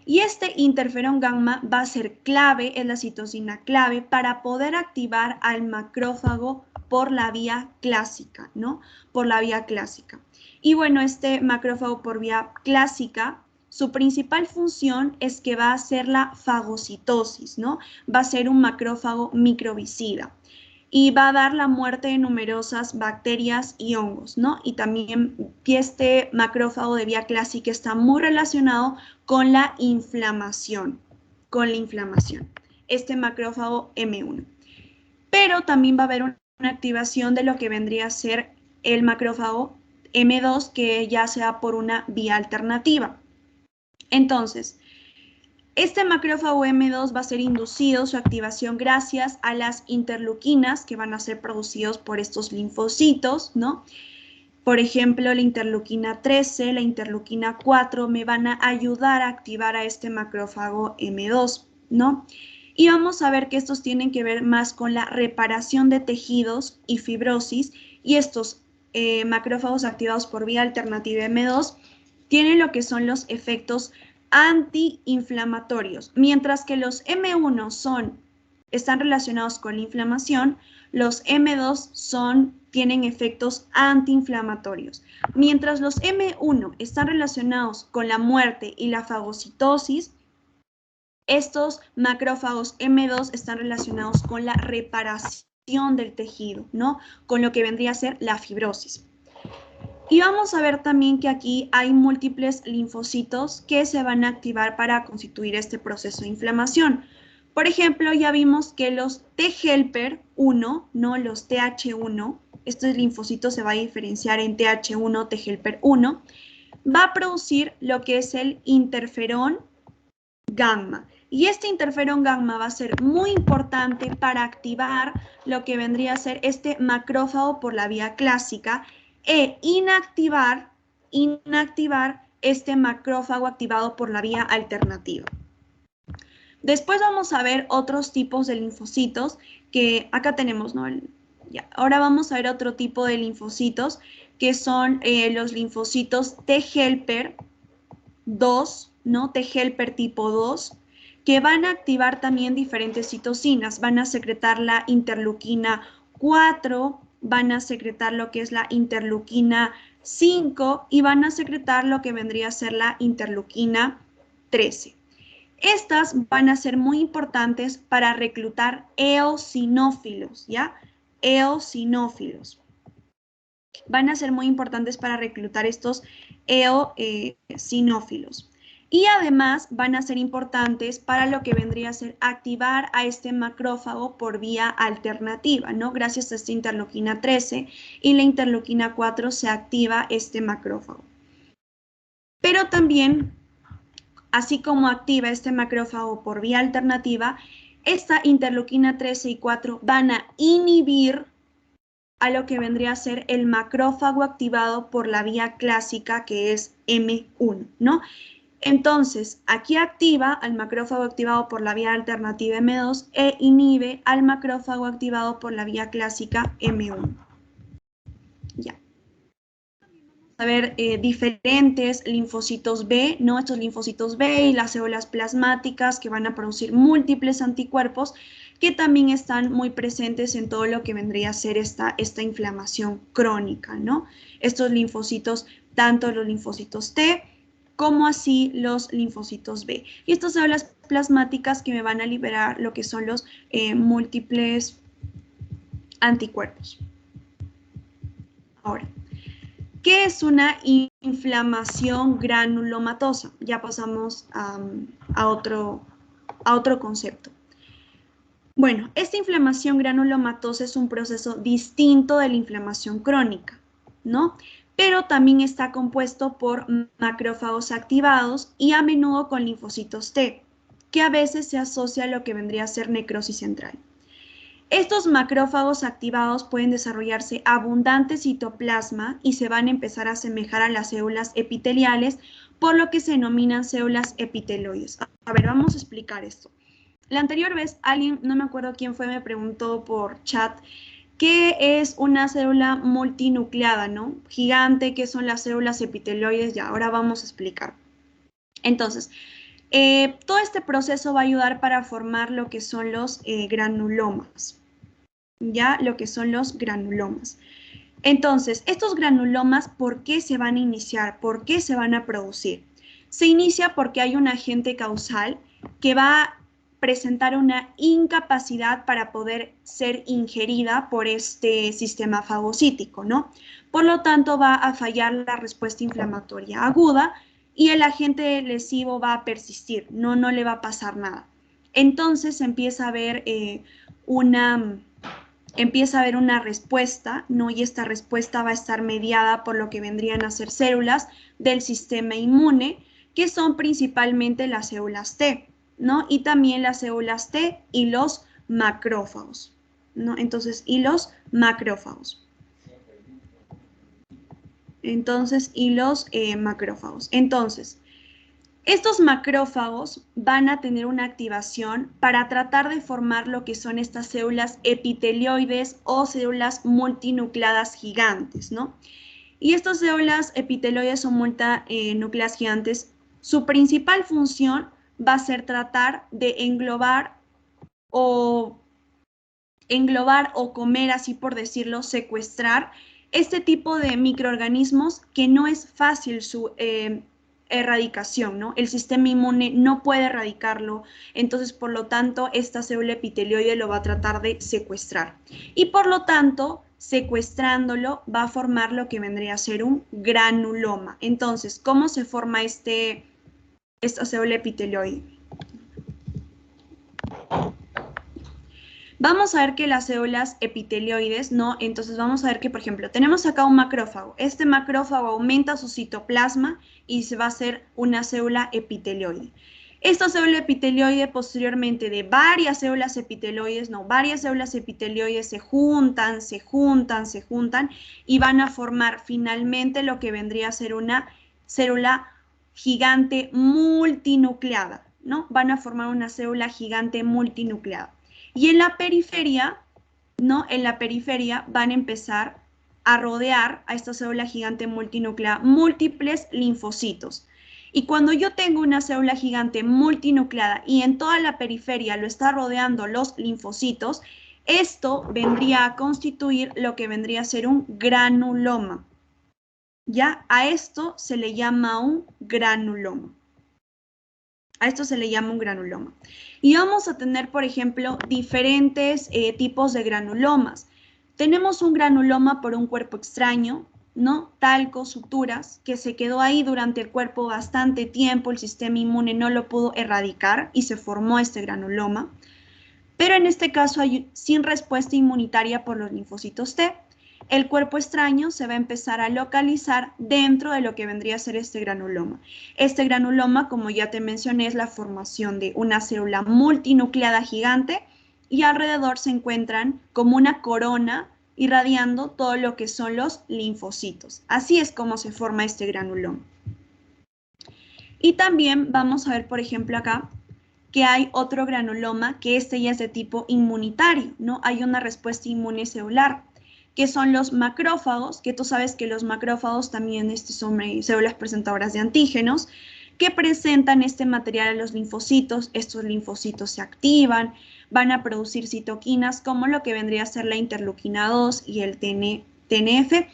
Y este interferón gamma va a ser clave, es la citosina clave, para poder activar al macrófago por la vía clásica, ¿no? Por la vía clásica. Y bueno, este macrófago por vía clásica, su principal función es que va a hacer la fagocitosis, ¿no? Va a ser un macrófago microbicida y va a dar la muerte de numerosas bacterias y hongos, ¿no? Y también que este macrófago de vía clásica está muy relacionado con la inflamación, este macrófago M1. Pero también va a haber una activación de lo que vendría a ser el macrófago M2, que ya sea por una vía alternativa. Entonces, este macrófago M2 va a ser inducido su activación gracias a las interleuquinas que van a ser producidos por estos linfocitos, ¿no? Por ejemplo, la interleuquina 13, la interleuquina 4 me van a ayudar a activar a este macrófago M2, ¿no? Y vamos a ver que estos tienen que ver más con la reparación de tejidos y fibrosis, y estos macrófagos activados por vía alternativa M2 tienen lo que son los efectos antiinflamatorios, mientras que los M1 están relacionados con la inflamación, los M2 tienen efectos antiinflamatorios. Mientras los M1 están relacionados con la muerte y la fagocitosis, estos macrófagos M2 están relacionados con la reparación del tejido, ¿no? Con lo que vendría a ser la fibrosis. Y vamos a ver también que aquí hay múltiples linfocitos que se van a activar para constituir este proceso de inflamación. Por ejemplo, ya vimos que los T helper 1, ¿no? Los TH1, estos linfocitos se va a diferenciar en TH1, T helper 1, va a producir lo que es el interferón gamma. Y este interferón gamma va a ser muy importante para activar lo que vendría a ser este macrófago por la vía clásica e inactivar este macrófago activado por la vía alternativa. Después vamos a ver otros tipos de linfocitos que acá tenemos, ¿no? Ahora vamos a ver otro tipo de linfocitos que son los linfocitos T helper 2, ¿no? T helper tipo 2, que van a activar también diferentes citocinas, van a secretar la interleuquina 4, van a secretar lo que es la interleuquina 5 y van a secretar lo que vendría a ser la interleuquina 13. Estas van a ser muy importantes para reclutar eosinófilos, ¿ya? Eosinófilos. Van a ser muy importantes para reclutar estos eosinófilos. Y además van a ser importantes para lo que vendría a ser activar a este macrófago por vía alternativa, ¿no? Gracias a esta interleuquina 13 y la interleuquina 4 se activa este macrófago. Pero también, así como activa este macrófago por vía alternativa, esta interleuquina 13 y 4 van a inhibir a lo que vendría a ser el macrófago activado por la vía clásica, que es M1, ¿no? Entonces, aquí activa al macrófago activado por la vía alternativa M2 e inhibe al macrófago activado por la vía clásica M1. Ya. A ver, diferentes linfocitos B, ¿no? Estos linfocitos B y las células plasmáticas que van a producir múltiples anticuerpos que también están muy presentes en todo lo que vendría a ser esta inflamación crónica, ¿no? Estos linfocitos, tanto los linfocitos T como así los linfocitos B. Y estas células plasmáticas que me van a liberar lo que son los múltiples anticuerpos. Ahora, ¿qué es una inflamación granulomatosa? Ya pasamos a otro concepto. Bueno, esta inflamación granulomatosa es un proceso distinto de la inflamación crónica, ¿no? Pero también está compuesto por macrófagos activados y a menudo con linfocitos T, que a veces se asocia a lo que vendría a ser necrosis central. Estos macrófagos activados pueden desarrollarse abundante citoplasma y se van a empezar a asemejar a las células epiteliales, por lo que se denominan células epiteloides. A ver, vamos a explicar esto. La anterior vez alguien, no me acuerdo quién fue, me preguntó por chat ¿Qué es una célula multinucleada, no? Gigante, ¿qué son las células epitelioides? Ya, ahora vamos a explicar. Entonces, todo este proceso va a ayudar para formar lo que son los granulomas. Ya, lo que son los granulomas. Entonces, estos granulomas, ¿por qué se van a iniciar? ¿Por qué se van a producir? Se inicia porque hay un agente causal que va a presentar una incapacidad para poder ser ingerida por este sistema fagocítico, ¿no? Por lo tanto, va a fallar la respuesta inflamatoria aguda y el agente lesivo va a persistir, no le va a pasar nada. Entonces empieza a haber una respuesta, ¿no? Y esta respuesta va a estar mediada por lo que vendrían a ser células del sistema inmune, que son principalmente las células T, ¿no? Y también las células T y los macrófagos, ¿no? Entonces, y los macrófagos. Entonces, estos macrófagos van a tener una activación para tratar de formar lo que son estas células epitelioides o células multinucleadas gigantes, ¿no? Y estas células epitelioides o multinucleadas gigantes, su principal función va a ser tratar de englobar o comer, así por decirlo, secuestrar este tipo de microorganismos que no es fácil su erradicación, ¿no? El sistema inmune no puede erradicarlo, entonces por lo tanto esta célula epitelioide lo va a tratar de secuestrar y por lo tanto secuestrándolo va a formar lo que vendría a ser un granuloma. Entonces, ¿cómo se forma esta célula epitelioide? Vamos a ver que las células epitelioides, ¿no? Entonces vamos a ver que, por ejemplo, tenemos acá un macrófago. Este macrófago aumenta su citoplasma y se va a hacer una célula epitelioide. Esta célula epitelioide posteriormente de varias células epitelioides, no, varias células epitelioides se juntan y van a formar finalmente lo que vendría a ser una célula gigante multinucleada, ¿no? Van a formar una célula gigante multinucleada. Y en la periferia, ¿no? En la periferia van a empezar a rodear a esta célula gigante multinucleada múltiples linfocitos. Y cuando yo tengo una célula gigante multinucleada y en toda la periferia lo está rodeando los linfocitos, esto vendría a constituir lo que vendría a ser un granuloma. Ya a esto se le llama un granuloma. A esto se le llama un granuloma. Y vamos a tener, por ejemplo, diferentes tipos de granulomas. Tenemos un granuloma por un cuerpo extraño, ¿no? Talco, suturas, que se quedó ahí durante el cuerpo bastante tiempo, el sistema inmune no lo pudo erradicar y se formó este granuloma. Pero en este caso hay sin respuesta inmunitaria por los linfocitos T. El cuerpo extraño se va a empezar a localizar dentro de lo que vendría a ser este granuloma. Este granuloma, como ya te mencioné, es la formación de una célula multinucleada gigante y alrededor se encuentran como una corona irradiando todo lo que son los linfocitos. Así es como se forma este granuloma. Y también vamos a ver, por ejemplo, acá que hay otro granuloma que este ya es de tipo inmunitario, ¿no? Hay una respuesta inmune celular, que son los macrófagos, que tú sabes que los macrófagos también son células presentadoras de antígenos, que presentan este material a los linfocitos. Estos linfocitos se activan, van a producir citoquinas como lo que vendría a ser la interleuquina 2 y el TNF,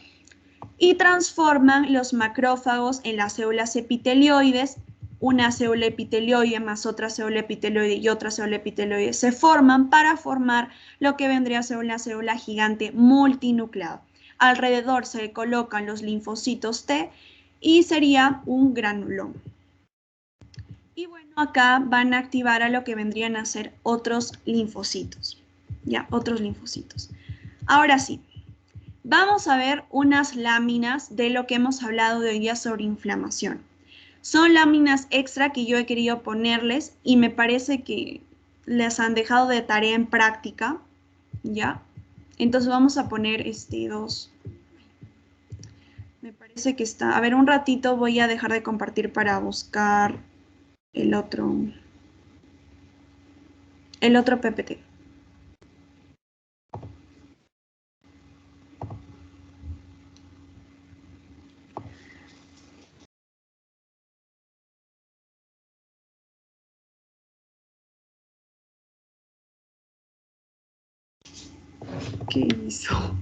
y transforman los macrófagos en las células epitelioides. Una célula epitelioide más otra célula epitelioide y otra célula epitelioide se forman para formar lo que vendría a ser una célula gigante multinucleada. Alrededor se colocan los linfocitos T y sería un granuloma. Y bueno, acá van a activar a lo que vendrían a ser otros linfocitos. Ya, otros linfocitos. Ahora sí, vamos a ver unas láminas de lo que hemos hablado de hoy día sobre inflamación. Son láminas extra que yo he querido ponerles y me parece que les han dejado de tarea en práctica, ¿ya? Entonces vamos a poner dos. Me parece que está. A ver, un ratito voy a dejar de compartir para buscar el otro PPT. ¿Qué hizo?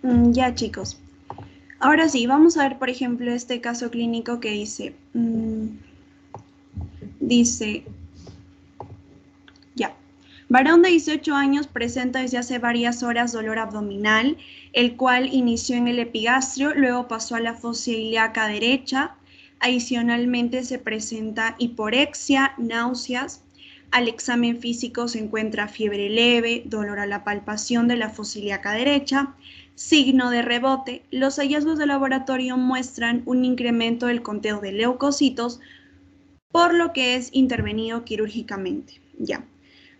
Ya, chicos. Ahora sí, vamos a ver, por ejemplo, este caso clínico que dice, ya, varón de 18 años presenta desde hace varias horas dolor abdominal, el cual inició en el epigastrio, luego pasó a la fosa ilíaca derecha. Adicionalmente se presenta hiporexia, náuseas. Al examen físico se encuentra fiebre leve, dolor a la palpación de la fosa ilíaca derecha, signo de rebote. Los hallazgos de laboratorio muestran un incremento del conteo de leucocitos, por lo que es intervenido quirúrgicamente. Ya.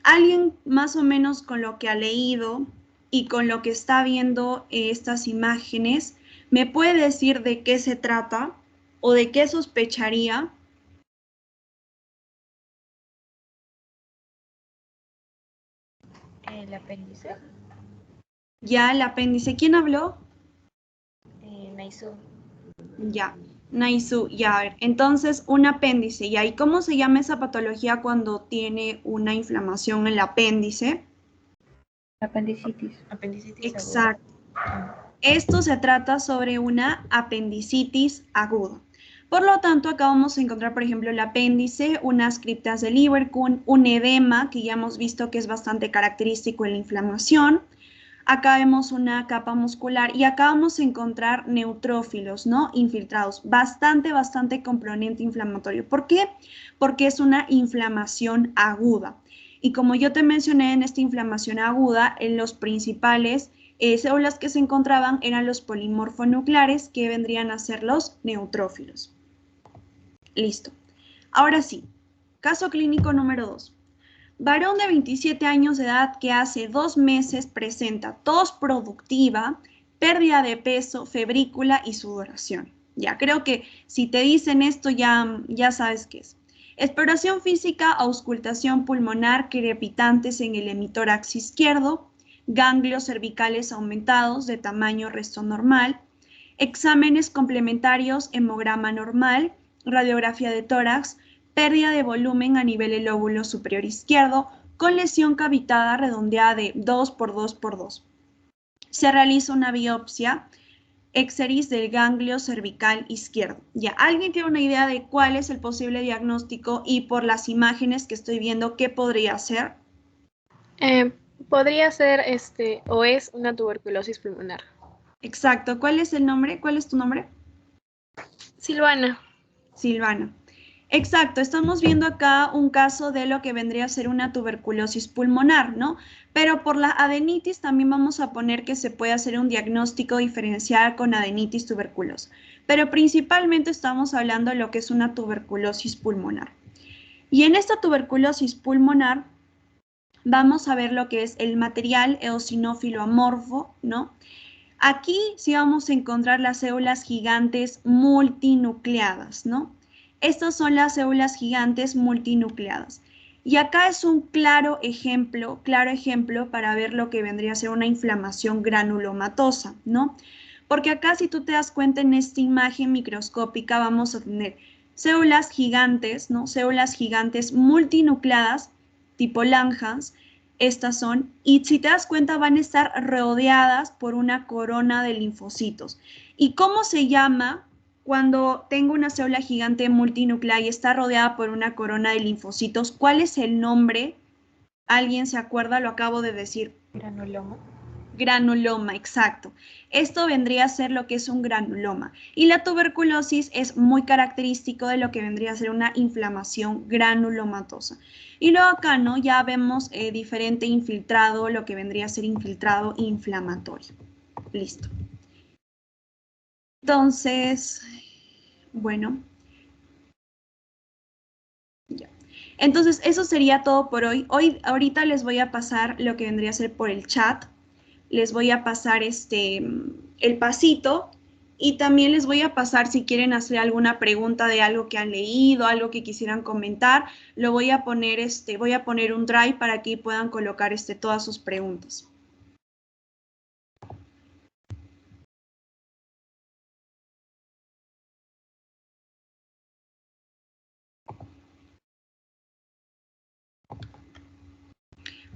Alguien más o menos con lo que ha leído y con lo que está viendo estas imágenes, ¿me puede decir de qué se trata o de qué sospecharía? El apéndice. Ya, el apéndice. ¿Quién habló? Naisú. Ya, Naisu, ya, a ver. Entonces, un apéndice. ¿Ya? ¿Y cómo se llama esa patología cuando tiene una inflamación en el apéndice? Apendicitis. Apendicitis Exacto. aguda. Esto se trata sobre una apendicitis aguda. Por lo tanto, acá vamos a encontrar, por ejemplo, el apéndice, unas criptas de Lieberkühn, un edema, que ya hemos visto que es bastante característico en la inflamación. Acá vemos una capa muscular y acá vamos a encontrar neutrófilos, ¿no? Infiltrados. Bastante componente inflamatorio. ¿Por qué? Porque es una inflamación aguda. Y como yo te mencioné en esta inflamación aguda, en los principales células que se encontraban eran los polimorfonucleares, que vendrían a ser los neutrófilos. Listo. Ahora sí, caso clínico número 2. Varón de 27 años de edad que hace 2 meses presenta tos productiva, pérdida de peso, febrícula y sudoración. Ya creo que si te dicen esto ya sabes qué es. Exploración física, auscultación pulmonar, crepitantes en el hemitórax izquierdo, ganglios cervicales aumentados de tamaño resto normal, exámenes complementarios, hemograma normal, radiografía de tórax, pérdida de volumen a nivel del lóbulo superior izquierdo, con lesión cavitada redondeada de 2 por 2 por 2. Se realiza una biopsia, exeris del ganglio cervical izquierdo. Ya, ¿alguien tiene una idea de cuál es el posible diagnóstico y por las imágenes que estoy viendo, qué podría ser? Podría ser o es una tuberculosis pulmonar. Exacto. ¿Cuál es el nombre? ¿Cuál es tu nombre? Silvana. Silvana. Exacto, estamos viendo acá un caso de lo que vendría a ser una tuberculosis pulmonar, ¿no? Pero por la adenitis también vamos a poner que se puede hacer un diagnóstico diferencial con adenitis tuberculosa. Pero principalmente estamos hablando de lo que es una tuberculosis pulmonar. Y en esta tuberculosis pulmonar vamos a ver lo que es el material eosinófilo amorfo, ¿no? Aquí sí vamos a encontrar las células gigantes multinucleadas, ¿no? Estas son las células gigantes multinucleadas. Y acá es un claro ejemplo para ver lo que vendría a ser una inflamación granulomatosa, ¿no? Porque acá, si tú te das cuenta en esta imagen microscópica, vamos a tener células gigantes, ¿no? Células gigantes multinucleadas, tipo Langhans. Estas son, y si te das cuenta, van a estar rodeadas por una corona de linfocitos. ¿Y cómo se llama cuando tengo una célula gigante multinuclear y está rodeada por una corona de linfocitos? ¿Cuál es el nombre? ¿Alguien se acuerda? Lo acabo de decir. Granuloma. Granuloma, exacto. Esto vendría a ser lo que es un granuloma. Y la tuberculosis es muy característico de lo que vendría a ser una inflamación granulomatosa. Y luego acá, ¿no? Ya vemos diferente infiltrado, lo que vendría a ser infiltrado inflamatorio. Listo. Entonces, bueno. Ya. Entonces, eso sería todo por hoy. Ahorita les voy a pasar lo que vendría a ser por el chat. Les voy a pasar el pasito y también les voy a pasar si quieren hacer alguna pregunta de algo que han leído, algo que quisieran comentar, lo voy a poner un drive para que puedan colocar todas sus preguntas.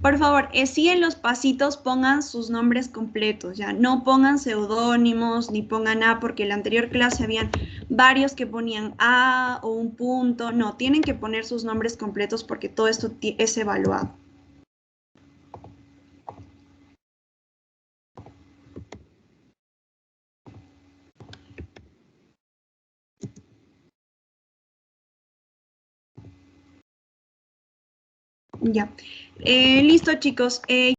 Por favor, sí en los pasitos pongan sus nombres completos, ya no pongan seudónimos ni pongan A, porque en la anterior clase habían varios que ponían A o un punto. No, tienen que poner sus nombres completos porque todo esto es evaluado. Ya. Listo, chicos.